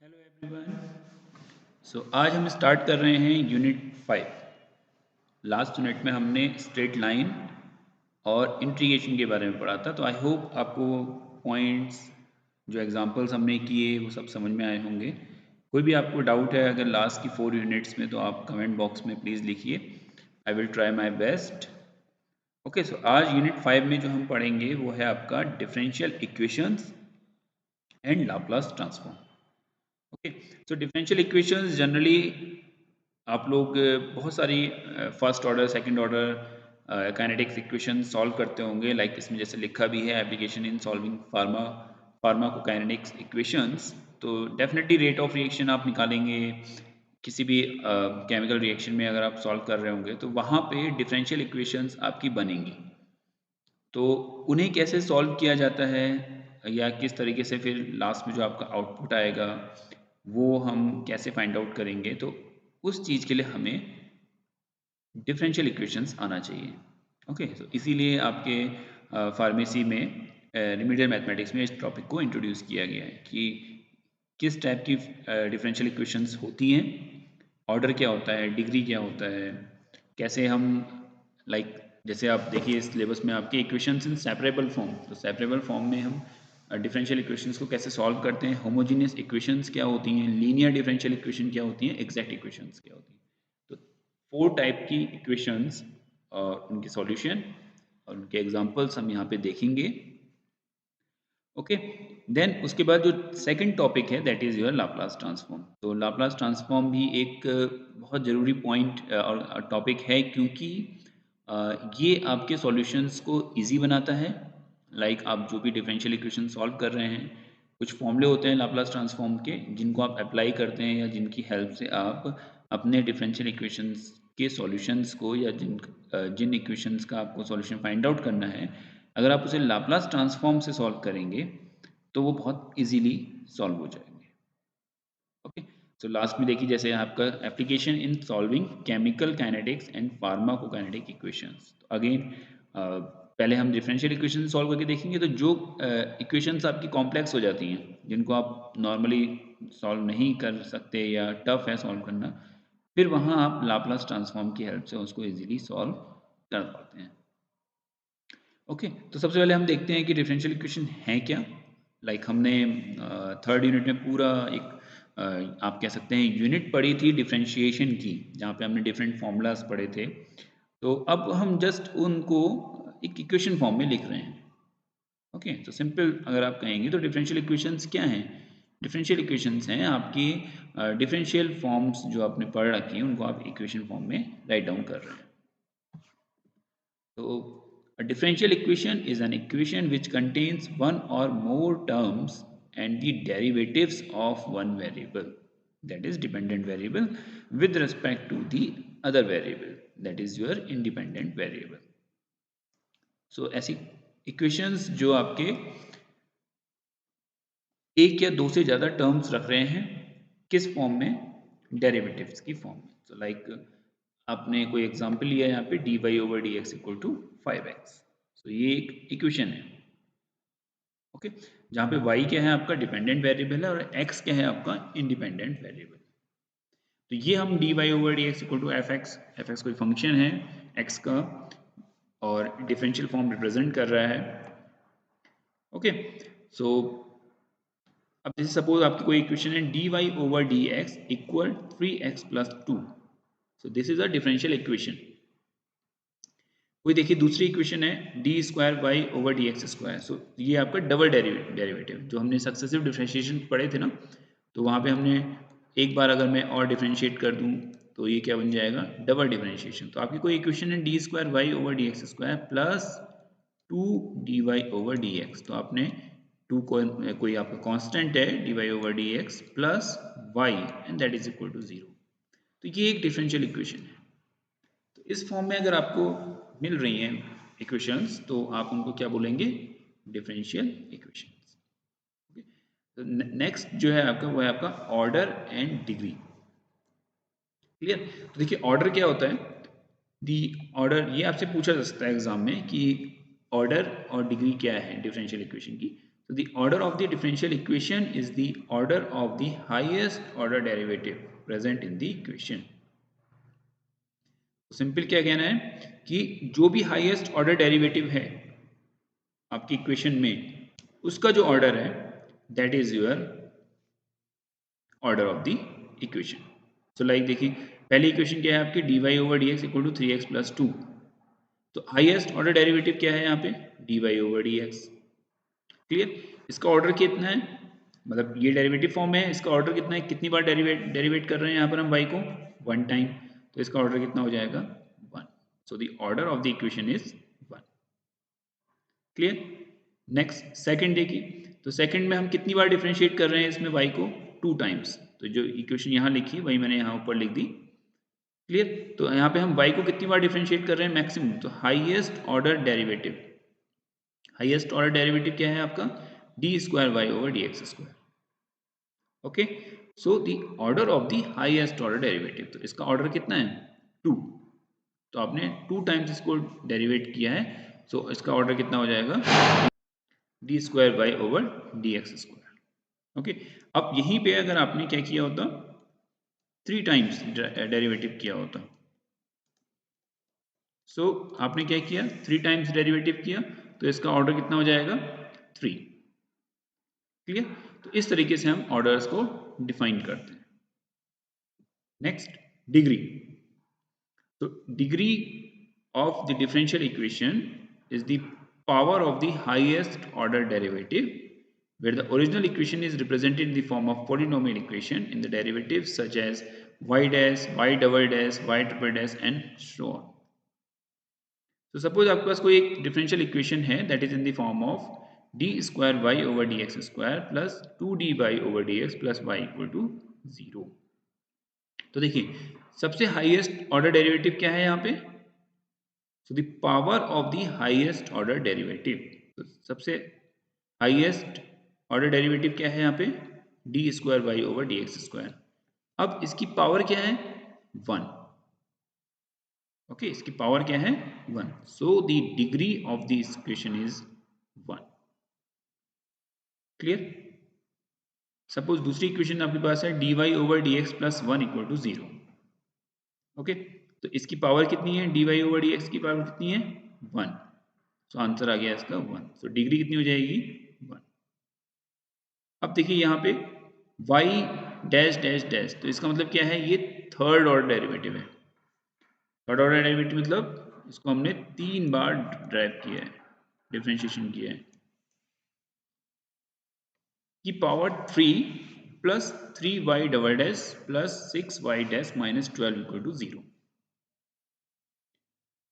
Hello everyone. आज हम start कर रहे हैं यूनिट 5। लास्ट यूनिट में हमने स्ट्रेट लाइन और इंटीग्रेशन के बारे में पढ़ा था। तो आई होप आपको पॉइंट्स जो एग्जांपल्स हमने किए वो सब समझ में आए होंगे। कोई भी आपको डाउट है अगर लास्ट की 4 यूनिट्स में, तो आप कमेंट बॉक्स में प्लीज़ लिखिए। I will try my best. Okay, so आज यूनिट 5 में जो हम पढ़ेंगे वो है आपका differential equations and Laplace transform. Okay, so differential equations generally आप लोग बहुत सारी first order second order kinetics equation solve करते होंगे। लाइक इसमें जैसे लिखा भी है application in solving pharmacokinetics equations. तो डेफिनेटली रेट ऑफ रिएक्शन आप निकालेंगे किसी भी केमिकल रिएक्शन में। अगर आप सॉल्व कर रहे होंगे तो वहाँ पे डिफरेंशियल इक्वेशंस आपकी बनेंगी। तो उन्हें कैसे सॉल्व किया जाता है या किस तरीके से फिर लास्ट में जो आपका आउटपुट आएगा वो हम कैसे फाइंड आउट करेंगे, तो उस चीज़ के लिए हमें डिफरेंशियल इक्वेशंस आना चाहिए। ओके, तो इसीलिए आपके फार्मेसी में रिमीडियल मैथमेटिक्स में इस टॉपिक को इंट्रोड्यूस किया गया है कि किस टाइप की डिफरेंशियल इक्वेशंस होती हैं, ऑर्डर क्या होता है, डिग्री क्या होता है, कैसे हम लाइक जैसे आप देखिए इस सिलेबस में आपके इक्वेशंस इन सेपरेबल फॉर्म। तो सेपरेबल फॉर्म में हम डिफरेंशियल इक्वेशंस को कैसे सॉल्व करते हैं, होमोजीनियस इक्वेशंस क्या होती हैं, लीनियर डिफरेंशियल इक्वेशन क्या होती हैं, एग्जैक्ट इक्वेशंस क्या होती हैं। तो 4 टाइप की इक्वेशंस और उनके सॉल्यूशन और उनके एग्जांपल्स हम यहाँ पे देखेंगे। ओके, देन उसके बाद जो सेकंड टॉपिक है that is your Laplace transform. तो लाप्लास ट्रांसफॉर्म भी एक बहुत ज़रूरी पॉइंट और टॉपिक है, क्योंकि ये आपके सॉल्यूशंस को इजी बनाता है। लाइक आप जो भी डिफरेंशियल इक्वेशन सॉल्व कर रहे हैं, कुछ फॉर्मूले होते हैं लाप्लास ट्रांसफॉर्म के जिनको आप अप्लाई करते हैं या जिनकी हेल्प से आप अपने डिफरेंशियल इक्वेशंस के सॉल्यूशंस को या जिन इक्वेशंस का आपको सॉल्यूशन फाइंड आउट करना है, अगर आप उसे लाप्लास ट्रांसफॉर्म से सॉल्व करेंगे तो वो बहुत इजीली सॉल्व हो जाएंगे। ओके, सो लास्ट में देखिए जैसे आपका application in solving chemical kinetics and pharmacokinetic equations. तो अगेन पहले हम डिफरेंशियल इक्वेशन सॉल्व करके देखेंगे। तो जो इक्वेशंस आपकी कॉम्प्लेक्स हो जाती हैं, जिनको आप नॉर्मली सॉल्व नहीं कर सकते या टफ है सॉल्व करना, फिर वहाँ आप लाप्लास ट्रांसफॉर्म की हेल्प से उसको इजीली सॉल्व कर पाते हैं। ओके, तो सबसे पहले हम देखते हैं कि डिफरेंशियल इक्वेशन है क्या। हमने थर्ड यूनिट में पूरा एक आप कह सकते हैं यूनिट पढ़ी थी डिफरेंशिएशन की, जहाँ पे हमने डिफरेंट फार्मूलाज पढ़े थे। तो अब हम जस्ट उनको एक इक्वेशन फॉर्म में लिख रहे हैं। ओके, तो सिंपल अगर आप कहेंगे तो डिफरेंशियल इक्वेशंस क्या हैं? डिफरेंशियल इक्वेशंस हैं आपकी डिफरेंशियल फॉर्म्स जो आपने पढ़ रखी हैं, उनको आप इक्वेशन फॉर्म में राइट डाउन कर रहे हैं। So, a differential equation is an equation which contains one or more terms and the derivatives of one variable, that is dependent variable, with respect to the other variable, that is your independent variable. So, ऐसी equations जो आपके एक या दो से ज़्यादा terms रख रहे हैं, किस फॉर्म में? डेरिवेटिव्स की फॉर्म में। तो आपने कोई एग्जांपल लिया यहाँ पे dy over D X equal to 5x। तो ये एक इक्वेशन है। ओके, जहाँ पे y क्या है आपका डिपेंडेंट वेरिएबल है और x क्या है आपका इंडिपेंडेंट वेरिएबल। तो ये हम dy over D X equal to F X कोई फंक्शन है x का और डिफरेंशियल फॉर्म रिप्रेजेंट कर रहा है। ओके, सो अब जैसे सपोज आपकी कोई इक्वेशन है dy over D X equal 3x plus 2। So this is a differential equation. कोई देखिए दूसरी इक्वेशन है D square Y over D X square. So ये आपका डबल डेरिवेटिव जो हमने सक्सेसिव डिफरेंशिएशन पढ़े थे ना, तो वहाँ पे हमने एक बार अगर मैं और डिफरेंशिएट कर दूँ तो ये क्या बन जाएगा? Double differentiation. तो आपकी कोई इक्वेशन है D square Y over D X square plus 2 D Y over D x. तो आपने टू कोई आपका कांस्टेंट है D Y over D X plus Y and that is equal to 0। तो ये एक डिफरेंशियल इक्वेशन है। तो इस फॉर्म में अगर आपको मिल रही हैं इक्वेशंस तो आप उनको क्या बोलेंगे? Differential equations. तो नेक्स्ट जो है आपका वो है आपका ऑर्डर एंड डिग्री। क्लियर? तो देखिए ऑर्डर क्या होता है? दी ऑर्डर, ये आपसे पूछा जा सकता है एग्जाम में कि ऑर्डर और डिग्री क्या है डिफरेंशियल इक्वेशन की। So the order of the differential equation is the order of the highest order derivative present in the equation. Simple क्या कहना है कि जो भी हाईएस्ट ऑर्डर डेरिवेटिव है आपकी इक्वेशन में, उसका जो ऑर्डर है that is your order of the equation. So like देखिए, पहली इक्वेशन क्या है आपकी, dy over dx equal to 3x plus 2. तो हाईएस्ट ऑर्डर डेरिवेटिव क्या है यहाँ पे, dy ओवर dx. क्लियर. इसका ऑर्डर कितना है, मतलब ये डेरिवेटिव फॉर्म है, इसका ऑर्डर कितना है, कितनी बार डेरिवेट कर रहे हैं यहाँ पर हम y को, वन टाइम. तो इसका ऑर्डर कितना हो जाएगा, one. So the order of the equation is one. Clear. Next second देखिए, तो सेकंड में हम कितनी बार डिफरेंशिएट कर रहे हैं इसमें y को, टू टाइम्स. तो जो इक्वेशन यहाँ लिखी है वही मैंने यहाँ ऊपर लिख दी. क्लियर. तो यहाँ पे हम y को कितनी बार डिफरेंशिएट कर रहे हैं, मैक्सिमम. तो highest order derivative, highest order derivative क्या है आपका, D square Y over D X square. Okay. So the order of the highest order derivative, तो इसका ऑर्डर कितना है, टू. तो आपने टू टाइम्स इसको डेरिवेट किया है. सो इसका ऑर्डर कितना हो जाएगा, D square Y over D X square. Okay. अब यहीं पे अगर आपने क्या किया होता, थ्री टाइम्स डेरिवेटिव किया होता. सो आपने क्या किया, थ्री टाइम्स डेरिवेटिव किया, तो इसका ऑर्डर कितना हो जाएगा, थ्री. क्लियर. तो इस तरीके से हम ऑर्डर्स को डिफाइन करते हैं. Next, degree. तो degree of the differential equation is the power of the highest order derivative where the original equation is represented in the form of polynomial equation in the derivatives such as y dash, y double dash, y triple dash and so on. So suppose आपके पास कोई एक differential equation है that is in the form of d square y over dx square plus 2dy over dx plus y equal to 0. तो देखिए, सबसे highest order derivative क्या है यहाँ पे, so the power of the highest order derivative. तो सबसे highest order derivative क्या है यहाँ पे, D square Y over D X square. अब इसकी पावर क्या है, वन. ओके, इसकी पावर क्या है, one. So the degree of the equation is one. Clear. Suppose दूसरी इक्वेशन आपके पास है D Y over D X plus one equal to zero. Okay, तो इसकी पावर कितनी है, D Y over D X की पावर कितनी है, वन. सो आंसर आ गया इसका वन. सो डिग्री कितनी हो जाएगी, वन. अब देखिए यहाँ पे y डैश डैश डैश, तो इसका मतलब क्या है, ये थर्ड ऑर्डर डेरिवेटिव है. थर्ड ऑर्डर डेरिवेटिव मतलब इसको हमने तीन बार ड्राइव किया है, डिफरेंशिएशन किया है. की power three plus three Y double dash plus six Y dash minus 12 equal to zero.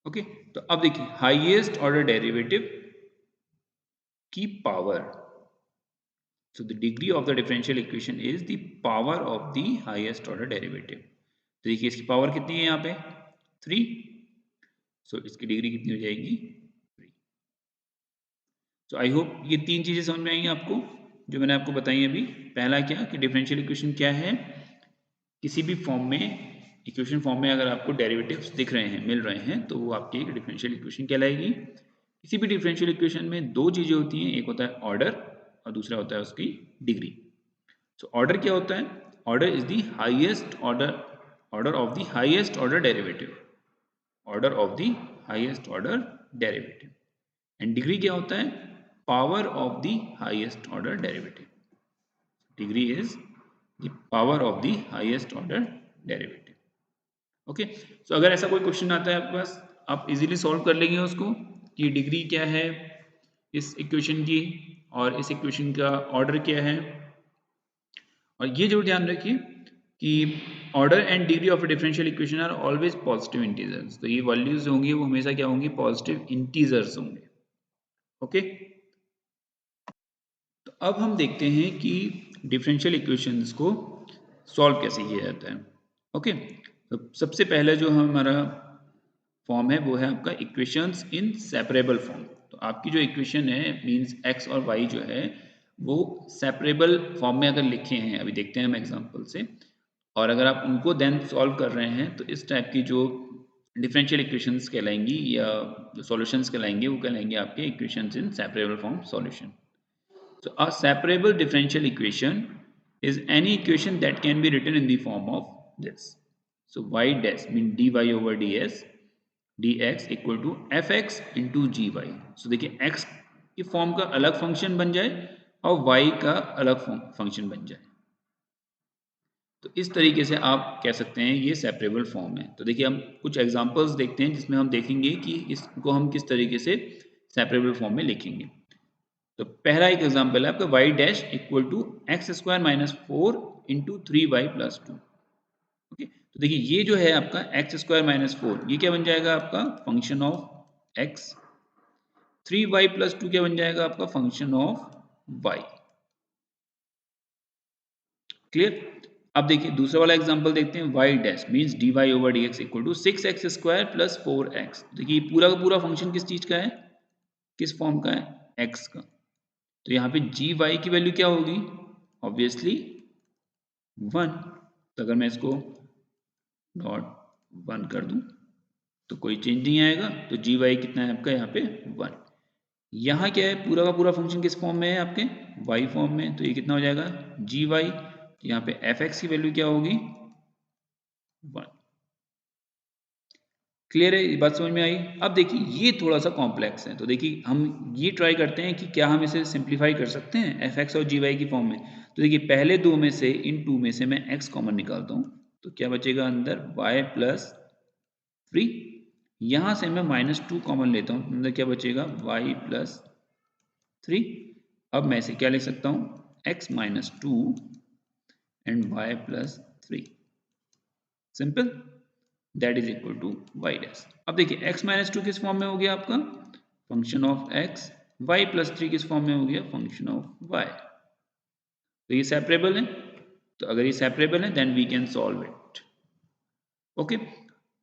Okay, तो अब देखिए हाईएस्ट ऑर्डर डेरिवेटिव की power. So the degree of the differential equation is the power of the highest order derivative. तो देखिए इसकी power कितनी है यहाँ पे, थ्री. सो इसकी डिग्री कितनी हो जाएगी, थ्री. सो आई होप ये तीन चीजें समझ में आएंगी आपको जो मैंने आपको बताई अभी. पहला क्या कि डिफरेंशियल इक्वेशन क्या है, किसी भी फॉर्म में, इक्वेशन फॉर्म में अगर आपको डेरिवेटिव्स दिख रहे हैं, मिल रहे हैं, तो वो आपकी एक डिफरेंशियल इक्वेशन कहलाएगी. किसी भी डिफरेंशियल इक्वेशन में दो चीजें होती हैं, एक होता है ऑर्डर और दूसरा होता है उसकी डिग्री. सो ऑर्डर क्या होता है, order is the highest order, order of the highest order derivative, order of the highest order derivative. And degree क्या होता है, power of the highest order derivative. Degree is the power of the highest order derivative. Okay, so अगर ऐसा कोई question आता है आपके पास, आप इजीली सॉल्व कर लेंगे उसको कि डिग्री क्या है इस इक्वेशन की और इस इक्वेशन का ऑर्डर क्या है. और ये जरूर ध्यान रखिए कि order and degree of a differential equation are always positive integers. तो ये वैल्यूज होंगी वो हमेशा क्या होंगी, पॉजिटिव इंटीजर्स होंगे. ओके, तो अब हम देखते हैं कि डिफरेंशियल इक्वेशंस को सॉल्व कैसे किया जाता है. ओके, तो सबसे पहले जो हमारा फॉर्म है वो है आपका इक्वेशंस इन सेपरेबल फॉर्म. तो आपकी जो इक्वेशन है मींस x और y जो है वो सेपरेबल फॉर्म में अगर लिखे हैं, अभी देखते हैं हम एग्जांपल से, और अगर आप उनको देन सॉल्व कर रहे हैं तो इस टाइप की जो डिफरेंशियल इक्वेशंस कहलाएंगी या जो सॉल्यूशंस कहलाएंगे वो कहलाएंगे आपके equations in separable form solution. So a separable differential equation is any equation that can be written in the form of this. So y dash mean dy over dx equal to F x into ji Y. So देखिए x की form का अलग function बन जाए और y का अलग function बन जाए. तो इस तरीके से आप कह सकते हैं ये सेपरेबल फॉर्म है. तो देखिए हम कुछ एग्जांपल्स देखते हैं जिसमें हम देखेंगे कि इसको हम किस तरीके से सेपरेबल फॉर्म में लिखेंगे. तो पहला एक एग्जांपल है आपका y dash equal to x square minus 4 into 3y plus 2. Okay, तो देखिए ये जो है आपका एक्स स्क्वायर माइनस 4 ये क्या बन जाएगा आपका function of x. 3y plus 2 क्या बन जाएगा आपका फंक्शन ऑफ y. क्लियर. अब देखिए दूसरा वाला एग्जांपल देखते हैं y dash means dy over dx equal to 6x square plus 4x. देखिए पूरा का पूरा फंक्शन किस चीज का है, किस फॉर्म का है, x का. तो यहाँ पे gy की वैल्यू क्या होगी, ऑब्वियसली 1. तो अगर मैं इसको डॉट 1 कर दूं तो कोई चेंज नहीं आएगा. तो gy कितना है आपका यहाँ पे 1. यहाँ क्या है पूरा का पूरा फंक्शन किस फॉर्म में है आपके y फॉर्म में. तो ये कितना हो जाएगा gy. तो यहाँ पे f(x) की वैल्यू क्या होगी 1. क्लियर है, ये बात समझ में आई. अब देखिए ये थोड़ा सा कॉम्प्लेक्स है. तो देखिए हम ये ट्राई करते हैं कि क्या हम इसे सिंप्लीफाई कर सकते हैं f(x) और gy की फॉर्म में. तो देखिए पहले दो में से इन टू में से मैं x कॉमन निकालता हूँ. तो क्या बचेगा अंदर y प्लस 3. यहाँ से मैं -2 कॉमन लेता हूँ. अंदर क्या बचेगा y प्लस 3. अब मैं इसे क्या लिख सकता हूँ x minus 2 and y plus 3. Simple. That is equal to y dash. अब देखिए x माइनस 2 किस फॉर्म में हो गया आपका function of x. y plus 3 किस फॉर्म में हो गया फंक्शन ऑफ y. तो ये सेपरेबल है. तो अगर ये सेपरेबल है then we can solve it. Okay,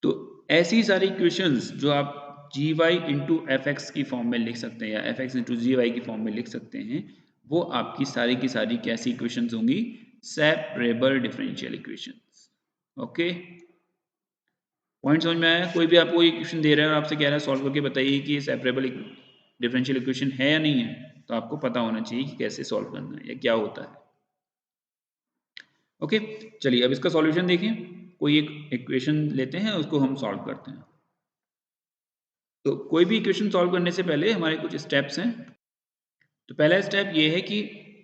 तो ऐसी सारी इक्वेशंस जो आप gy इंटू एफ एक्स की फॉर्म में लिख सकते हैं या एफ एक्स इंटू जी वाई की फॉर्म में लिख सकते हैं, वो आपकी सारी की सारी कैसी इक्वेशंस होंगी, separable differential equations. Okay, point समझ में आया. कोई भी आपको इक्वेशन दे रहा है और आपसे कह रहा है सॉल्व करके बताइए कि ये सेपरेबल डिफरेंशियल इक्वेशन है या नहीं है, तो आपको पता होना चाहिए कि कैसे सॉल्व करना है या क्या होता है. ओके, चलिए अब इसका सॉल्यूशन देखें. कोई एक इक्वेशन लेते हैं उसको हम सॉल्व करते हैं. तो कोई भी इक्वेशन सॉल्व करने से पहले हमारे कुछ स्टेप्स हैं. तो पहला स्टेप ये है कि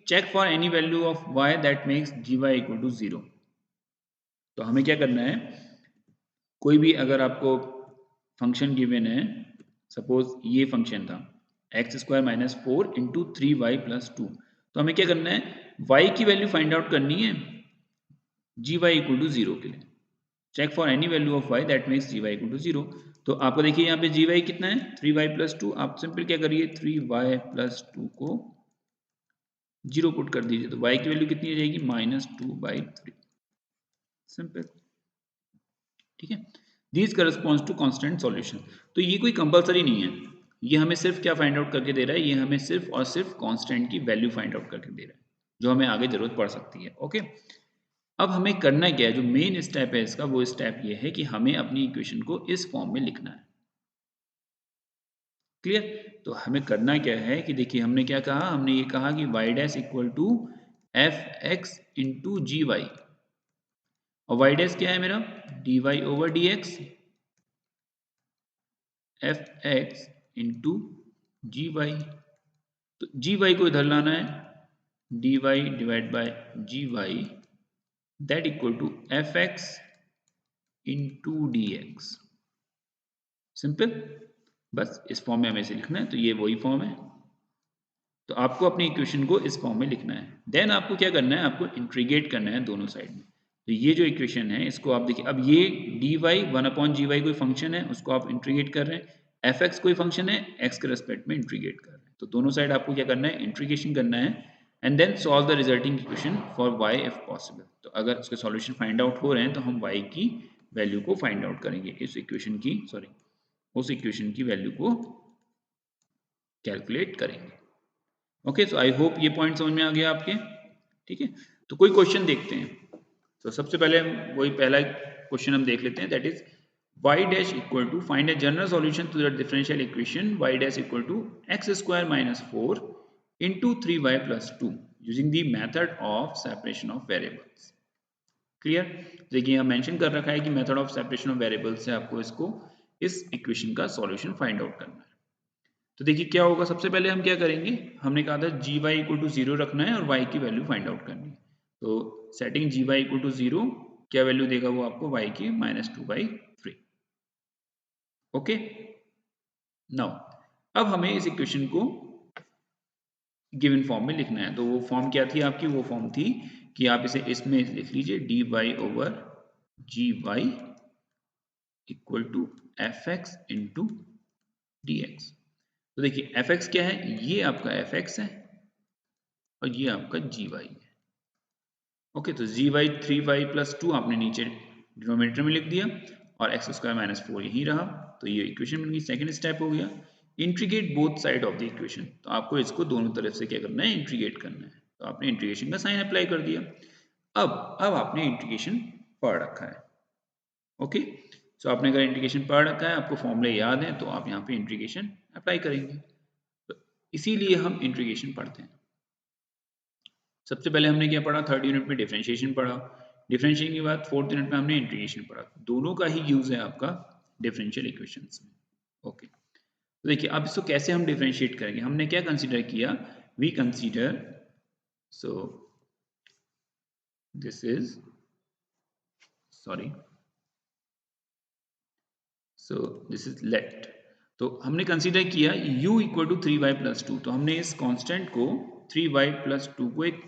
check for any value of y that makes gy equal to 0. तो हमें क्या करना है, कोई भी अगर आपको फंक्शन गिवन है, सपोज ये फंक्शन था x square minus 4 into 3y plus 2. तो हमें क्या करना है, y की वैल्यू फाइंड आउट करनी है gy इक्वल टू 0 के लिए. Check for any value of y that makes gy equal to 0. तो आपको देखिए यहाँ पे gy कितना है 3y प्लस 2. आप सिंपल क्या करिए 3y प्लस 2 को 0 पुट कर दीजिए. तो y की वैल्यू कितनी आ जाएगी -2/3. सिंपल. ठीक है, this corresponds to constant solution. तो ये कोई कंपलसरी नहीं है, ये हमें सिर्फ क्या फाइंड आउट करके दे रहा है, ये हमें सिर्फ और सिर्फ कांस्टेंट की वैल्यू फाइंड आउट करके दे रहा है जो हमें आगे जरूरत पड़ सकती है. ओके, अब हमें करना क्या है, जो मेन स्टेप है इसका वो स्टेप ये है कि हमें अपनी इक्वेशन को इस फॉर्म में लिखना है. क्लियर. तो हमें करना क्या है कि देखिए हमने क्या कहा, हमने ये कहा कि y dash equal to F x into ji Y. और y डैश क्या है मेरा dy over dx F x into जी वाई. तो जी वाई को इधर लाना है, dy divide by G Y that equal to F x into D X. Simple. बस इस फॉर्म में हमें इसे लिखना है. तो ये वही फॉर्म है. तो आपको अपनी इक्वेशन को इस फॉर्म में लिखना है. देन आपको क्या करना है, आपको इंटीग्रेट करना है दोनों साइड में. तो ये जो इक्वेशन है इसको आप देखिए, अब ये dy 1/gy कोई फंक्शन है उसको आप इंटीग्रेट कर रहे हैं, एफ एक्स कोई फंक्शन है एक्स के रेस्पेक्ट में इंटीग्रेट कर रहे हैं. तो दोनों साइड आपको क्या करना है, इंटीग्रेशन करना है and then solve the resulting equation for y if possible. तो अगर उसके सॉल्यूशन फाइंड आउट हो रहे हैं तो हम y की वैल्यू को फाइंड आउट करेंगे, इस इक्वेशन की उस इक्वेशन की वैल्यू को कैलकुलेट करेंगे. ओके, सो आई होप ये पॉइंट समझ में आ गया आपके. ठीक है, तो कोई क्वेश्चन देखते हैं. तो सबसे पहले वही पहला क्वेश्चन हम देख लेते हैं, that is y dash equal to find a general solution to the differential equation y dash equal to x square minus 4 into 3y plus 2 using the method of separation of variables. Clear? देखिए यहाँ mention कर रखा है कि method of separation of variables से आपको इसको इस इक्वेशन का सॉल्यूशन फाइंड आउट करना है। तो देखिए क्या होगा, सबसे पहले हम क्या करेंगे, हमने कहा था जी वाई इक्वल टू 0 रखना है और y की वैल्यू फाइंड आउट करनी है। तो setting g y equal to 0, क्या वैल्यू देगा वो आपको, y की -2/3। ओके, नाउ अब हमें इस इक्वेशन को गिवन फॉर्म में लिखना है। तो वो फॉर्म क्या थी आपकी, वो फॉर्म थी कि आप इसे इसमें लिख लीजिए d Y over g y equal to F x into D x. तो देखिए एफ एक्स क्या है, ये आपका एफ एक्स है और ये आपका जी वाई है। ओके, तो जी वाई 3y प्लस 2 आपने नीचे डिनोमिनेटर में लिख दिया और एक्स स्क्वायर माइनस 4 यही रहा। तो ये इक्वेशन बन गई। सेकंड स्टेप हो गया integrate both side of the equation. तो आपको इसको दोनों तरफ से क्या करना है, इंटीग्रेट करना है। तो आपने इंटीग्रेशन का साइन अप्लाई कर दिया। अब आपने इंटीग्रेशन पढ़ रखा है। ओके, सो आपने अगर इंटीग्रेशन पढ़ रखा है, आपको फॉर्मूले याद है, तो आप यहाँ पे इंटीग्रेशन अप्लाई करेंगे। तो इसीलिए हम इंटीग्रेशन पढ़ते हैं। सबसे पहले हमने क्या पढ़ा, थर्ड यूनिट में डिफरेंशिएशन पढ़ा। डिफरेंशिएशन के बाद फोर्थ यूनिट में हमने इंटीग्रेशन पढ़ा। दोनों का ही यूज है आपका डिफरेंशियल इक्वेशंस में। ओके, तो देखिए अब इसको कैसे हम डिफरेंशिएट करेंगे। हमने क्या कंसीडर किया, we consider, so this is sorry so this is let. तो हमने कंसीडर किया u equal to 3y plus 2। तो हमने इस कांस्टेंट को 3y प्लस 2 को एक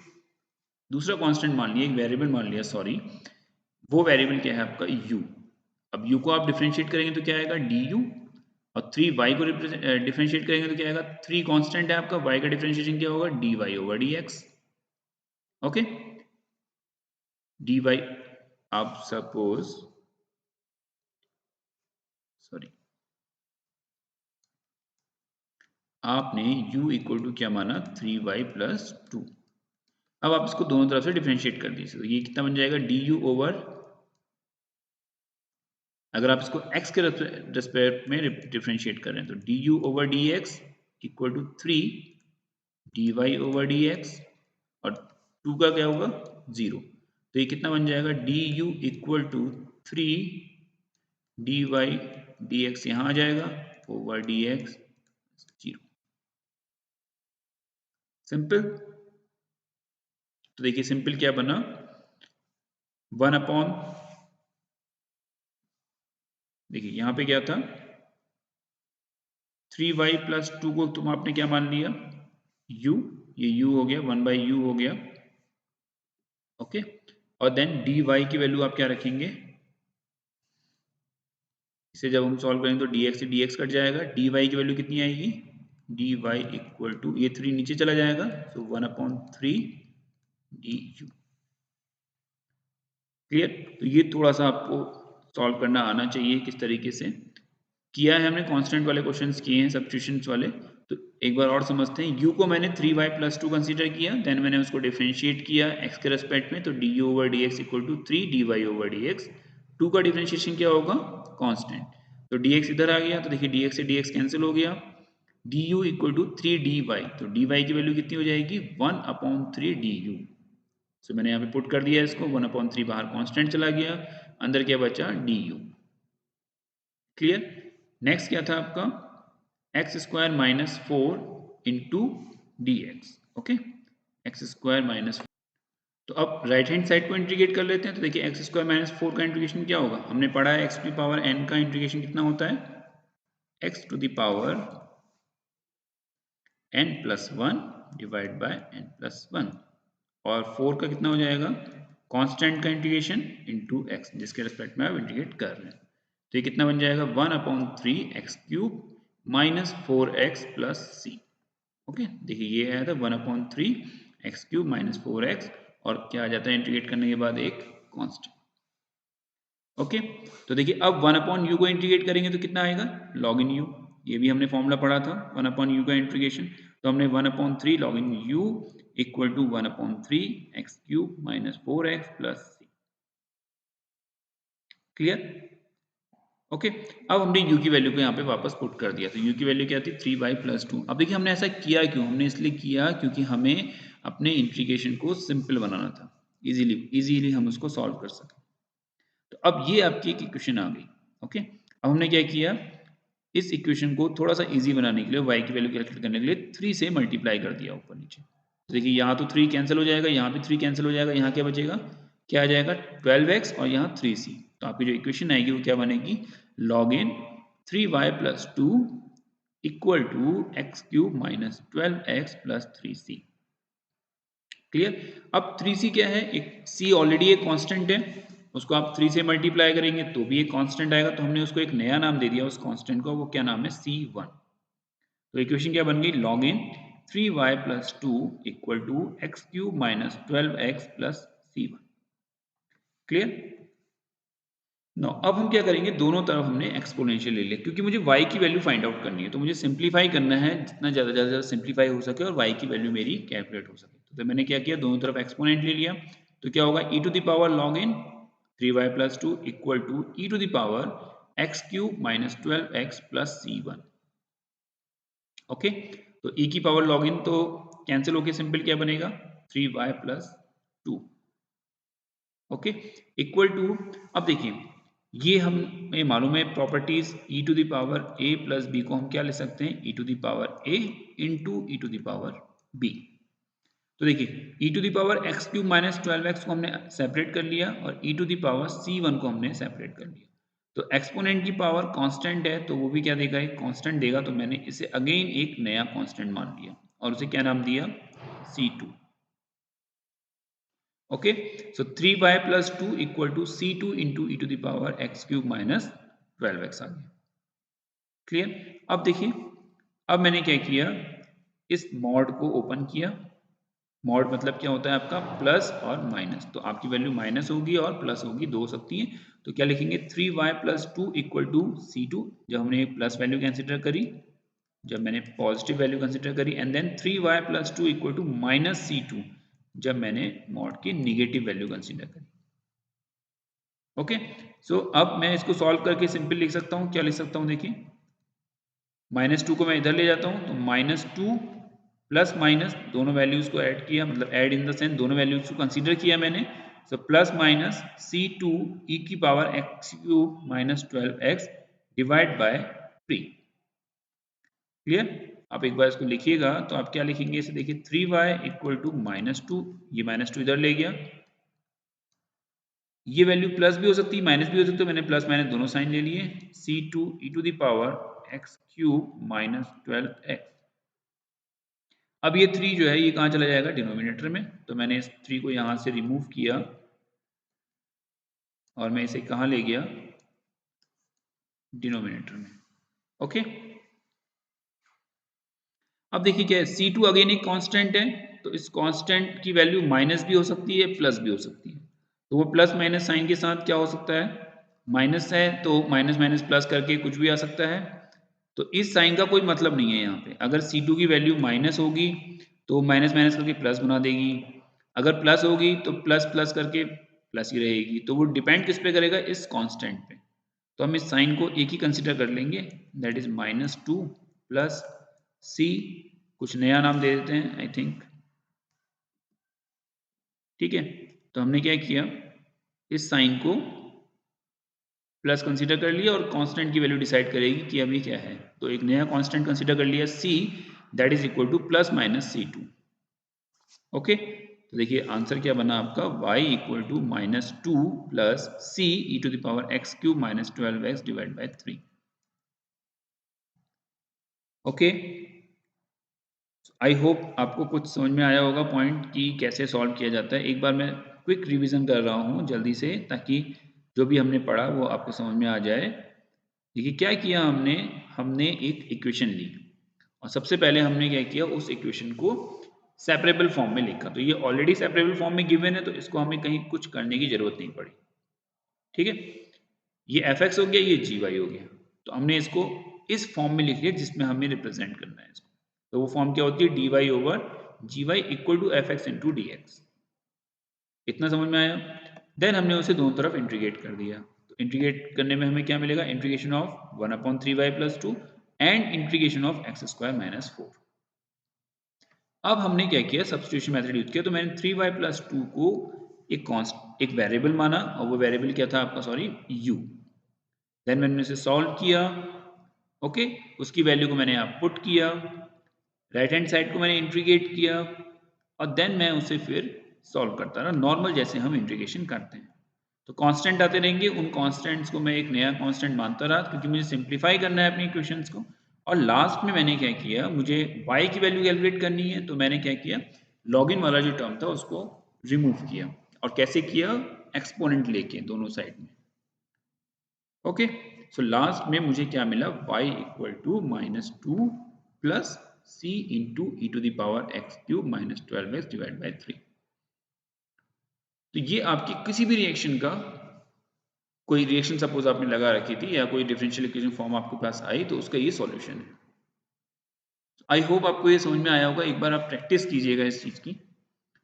दूसरा कांस्टेंट मान लिया, एक वेरिएबल मान लिया, सॉरी। वो वेरिएबल क्या है आपका u। अब u को आप डिफरेंशिएट करेंगे तो क्या आएगा du, और 3y को डिफरेंशिएट करेंगे तो क्या आएगा, 3 कांस्टेंट है आपका, y का डिफरेंशिएशन क्या होगा, dy over dx। Okay, dy आप सपोज सॉरी आपने u इक्वल टू क्या माना, 3y प्लस 2। अब आप इसको दोनों तरफ से डिफरेंशिएट कर दीजिए। तो ये कितना बन जाएगा, du ओवर, अगर आप इसको x के रेस्पेक्ट में डिफरेंशिएट कर रहे हैं तो du over dx equal to 3 dy over dx, और 2 का क्या होगा, 0। तो ये कितना बन जाएगा, du equal to 3 dy dx यहाँ आ जाएगा ओवर dx 0। सिंपल। तो देखिए सिंपल क्या बना, 1 अपॉन, देखिए यहाँ पे क्या था, 3y प्लस 2 को तुम आपने क्या मान लिया, u, ये u हो गया, 1/u हो गया। ओके, और देन dy की वैल्यू आप क्या रखेंगे, इसे जब हम सॉल्व करेंगे तो dx से dx कट जाएगा। dy की वैल्यू कितनी आएगी, dy इक्वल टू, ये 3 नीचे चला जाएगा, सो 1/3 du। क्लियर? तो ये थोड़ा सा आपको सॉल्व करना आना चाहिए, किस तरीके से किया है हमने। कांस्टेंट वाले क्वेश्चंस किए हैं, सब्स्टिट्यूशंस वाले। तो एक बार और समझते हैं। u को मैंने 3y प्लस 2 कंसीडर किया, देन मैंने उसको डिफरेंशिएट किया x के रेस्पेक्ट में, तो du over dx equal to 3 dy over dx। 2 का डिफरेंशिएशन क्या होगा, कांस्टेंट। तो dx इधर आ गया, तो देखिए dx से dx कैंसिल हो गया। du इक्वल टू 3 dy, तो dy की वैल्यू कितनी हो जाएगी, 1/3 du। सो मैंने यहाँ पे पुट कर दिया इसको, 1/3 बाहर कांस्टेंट चला गया, अंदर क्या बचा, du। क्लियर? नेक्स्ट क्या था आपका, x square minus 4 into D x. Okay, x square minus, तो अब राइट हैंड साइड को इंटीग्रेट कर लेते हैं। तो देखिए एक्स स्क्वायर माइनस 4 का इंटीग्रेशन क्या होगा, हमने पढ़ा है x to the power n का इंटीग्रेशन कितना होता है, x to the power n plus 1 divide by n plus 1, और 4 का कितना हो जाएगा, कांस्टेंट का इंटीग्रेशन इनटू x, जिसके रिस्पेक्ट में आप इंटीग्रेट कर रहे हैं। तो ये कितना बन जाएगा, 1/3 x cube minus 4x plus C. Okay, देखिए ये आया था 1/3 एक्स क्यूब माइनस 4x, और क्या आ जाता है इंटीग्रेट करने के बाद, एक कांस्टेंट। ओके, तो देखिए अब 1/u को इंटीग्रेट करेंगे तो कितना आएगा, log in u। ये भी हमने फॉर्मूला पढ़ा था 1/u का इंटीग्रेशन। तो हमने 1/3 log in u equal to 1/3 x cube minus 4x plus c. Clear? Okay, अब हमने u की वैल्यू को यहाँ पे वापस पुट कर दिया, तो u की वैल्यू क्या थी 3y + 2। अब देखिए हमने ऐसा किया क्यों, हमने इसलिए किया क्योंकि हमें अपने इंटीग्रेशन को सिंपल बनाना था, इजीली हम उसको सॉल्व कर सकें। तो अब ये आपकी एक इक्वेशन आ गई। ओके, अब हमने क्या किया, इस इक्वेशन को थोड़ा सा इजी बनाने के लिए, y की वैल्यू कैलकुलेट करने के लिए 3 से मल्टीप्लाई कर दिया ऊपर नीचे। तो देखिए यहाँ तो 3 कैंसिल हो जाएगा, यहाँ भी 3 कैंसिल हो जाएगा, यहाँ क्या बचेगा, क्या आ जाएगा 12x और यहाँ 3c। तो आपकी जो इक्वेशन आएगी वो क्या बनेगी, log in 3y + 2 equal to x³ - 12x + 3c। Clear. अब 3c क्या है, एक c ऑलरेडी एक कांस्टेंट है, उसको आप 3 से मल्टीप्लाई करेंगे तो भी एक कांस्टेंट आएगा, तो हमने उसको एक नया नाम दे दिया उस कांस्टेंट को, वो क्या नाम है, c1। तो इक्वेशन क्या बन गई, log in 3y + 2 equal to x³ - 12x + c1। Clear. No, अब हम क्या करेंगे, दोनों तरफ हमने एक्सपोनेंशियल ले लिया क्योंकि मुझे y की वैल्यू फाइंड आउट करनी है, तो मुझे सिंप्लीफाई करना है, जितना ज़्यादा सिंप्लीफाई हो सके और y की वैल्यू मेरी कैलकुलेट हो सके। तो मैंने क्या किया, दोनों तरफ एक्सपोनेंट ले लिया, तो क्या होगा, e⁻log in 3y + 2 equal to e⁻x³ - 12x + c1। Okay, तो e की पावर log in तो कैंसिल होके सिंपल क्या बनेगा, 3y + 2। ओके, इक्वल टू, अब देखिए ये हमें मालूम है प्रॉपर्टीज, e⁻a + b को हम क्या ले सकते हैं, e⁻a × e⁻b। तो देखिए e⁻x³ - 12x को हमने सेपरेट कर लिया और e⁻c1 को हमने सेपरेट कर लिया। तो एक्सपोनेंट की पावर कांस्टेंट है तो वो भी क्या देगा, एक कांस्टेंट देगा, तो मैंने इसे अगेन एक नया कांस्टेंट मान लिया और उसे क्या नाम दिया, c2। Okay, so 3y + 2 equal to c2 × e⁻x³ - 12x आ गया। क्लियर। अब देखिए, अब मैंने क्या किया, इस मॉड को ओपन किया। मॉड मतलब क्या होता है आपका, प्लस और माइनस, तो आपकी वैल्यू माइनस होगी और प्लस होगी, दो हो सकती है। तो क्या लिखेंगे, 3y + 2 इक्वल टू c2, जब हमने प्लस वैल्यू कंसिडर करी, जब मैंने पॉजिटिव वैल्यू कंसिडर करी, and then 3y + 2 equal to -c2, जब मैंने मॉड की निगेटिव वैल्यू कंसिडर करी। ओके, सो अब मैं इसको सॉल्व करके सिंपल लिख सकता हूँ, क्या लिख सकता हूँ, देखिए -2 को मैं इधर ले जाता हूँ, तो -2 प्लस माइनस दोनों वैल्यूज को ऐड किया, मतलब ऐड इन द सेंस दोनों वैल्यूज को कंसीडर किया मैंने। So plus minus c2 e⁻x³ - 12x divide by 3। Clear. आप एक बार इसको लिखिएगा, तो आप क्या लिखेंगे, इसे देखिए 3y इक्वल टू -2, ये -2 इधर ले गया, ये वैल्यू प्लस भी हो सकती है माइनस भी हो सकती है, मैंने प्लस माइनस दोनों साइन ले लिए, c2 e⁻x³ - 12x। अब ये 3 जो है ये कहाँ चला जाएगा, डिनोमिनेटर में, तो मैंने इस 3 को यहाँ से रिमूव किया और मैं इसे कहाँ ले गया, डिनोमिनेटर में। ओके, अब देखिए क्या है, c2 अगेन एक कांस्टेंट है, तो इस कांस्टेंट की वैल्यू माइनस भी हो सकती है, प्लस भी हो सकती है, तो वो प्लस माइनस साइन के साथ क्या हो सकता है, माइनस है तो माइनस माइनस प्लस करके कुछ भी आ सकता है। तो इस साइन का कोई मतलब नहीं है यहाँ पे, अगर c2 की वैल्यू माइनस होगी तो माइनस माइनस करके प्लस बना देगी, अगर प्लस होगी तो प्लस प्लस करके प्लस ही रहेगी, तो वो डिपेंड किस पे करेगा, इस कांस्टेंट पे। तो हम इस साइन को एक ही कंसिडर कर लेंगे, दैट इज -2 प्लस c, कुछ नया नाम दे देते हैं आई थिंक, ठीक है। तो हमने क्या किया, इस साइन को प्लस कंसीडर कर लिया और कांस्टेंट की वैल्यू डिसाइड करेगी कि अभी क्या है, तो एक नया कांस्टेंट कंसीडर कर लिया c, that is equal to +-c2। Okay, तो देखिए आंसर क्या बना आपका, y equal to -2 plus c e⁻x³ - 12x divide by 3। Okay, I hope आपको कुछ समझ में आया होगा पॉइंट कि कैसे सॉल्व किया जाता है। एक बार मैं क्विक रिवीजन कर रहा हूँ जल्दी से, ताकि जो भी हमने पढ़ा वो आपको समझ में आ जाए। देखिए क्या किया हमने, हमने एक इक्वेशन ली और सबसे पहले हमने क्या किया, उस इक्वेशन को सेपरेबल फॉर्म में लिखा। तो ये ऑलरेडी सेपरेबल फॉर्म में गिवन है, तो इसको हमें कहीं कुछ करने की जरूरत नहीं पड़ी, ठीक है। ये fx हो गया, ये gy हो गया, तो हमने इसको इस फॉर्म में लिख लिया जिसमें हमें रिप्रेजेंट करना है इसको। तो वो फॉर्म क्या होती है, dy/gy equal to fx × dx। इतना समझ में आया। देन हमने उसे दोनों तरफ इंटीग्रेट कर दिया, तो इंटीग्रेट करने में हमें क्या मिलेगा, integration of 1/3y + 2 and integration of x² - 4। अब हमने क्या किया, सब्स्टिट्यूशन मेथड यूज किया। तो मैंने 3y + 2 को एक वेरिएबल माना और वो वेरिएबल क्या था आपका, सॉरी, u। देन मैंने इसे सॉल्व किया, ओके, उसकी वैल्यू को मैंने यहाँ पुट किया, राइट हैंड साइड को मैंने इंटीग्रेट किया और देन मैं उसे फिर सॉल्व करता रहा, नॉर्मल जैसे हम इंटीग्रेशन करते हैं। तो कांस्टेंट आते रहेंगे, उन कांस्टेंट्स को मैं एक नया कांस्टेंट मानता रहा क्योंकि मुझे सिंप्लीफाई करना है अपनी इक्वेशंस को। और लास्ट में मैंने क्या किया, मुझे y की वैल्यू कैलकुलेट करनी है, तो मैंने क्या किया, लॉग इन वाला जो टर्म था उसको रिमूव किया। और कैसे किया, एक्सपोनेंट लेके दोनों साइड में, ओके। सो लास्ट में मुझे क्या मिला, y = -2 + c × e⁻x³ - 12x / 3। तो ये आपकी किसी भी रिएक्शन का, कोई रिएक्शन सपोज आपने लगा रखी थी या कोई डिफरेंशियल इक्वेशन फॉर्म आपके पास आई, तो उसका ये सॉल्यूशन है। आई होप आपको ये समझ में आया होगा। एक बार आप प्रैक्टिस कीजिएगा इस चीज़ की,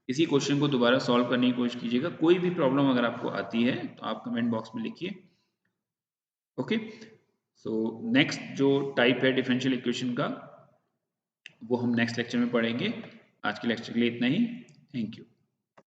इसी क्वेश्चन को दोबारा सॉल्व करने की कोशिश कीजिएगा। कोई भी प्रॉब्लम अगर आपको आती है तो आप कमेंट बॉक्स में लिखिए, ओके। सो नेक्स्ट जो टाइप है डिफरेंशियल इक्वेशन का, वो हम नेक्स्ट लेक्चर में पढ़ेंगे। आज के लेक्चर के लिए इतना ही। Thank you.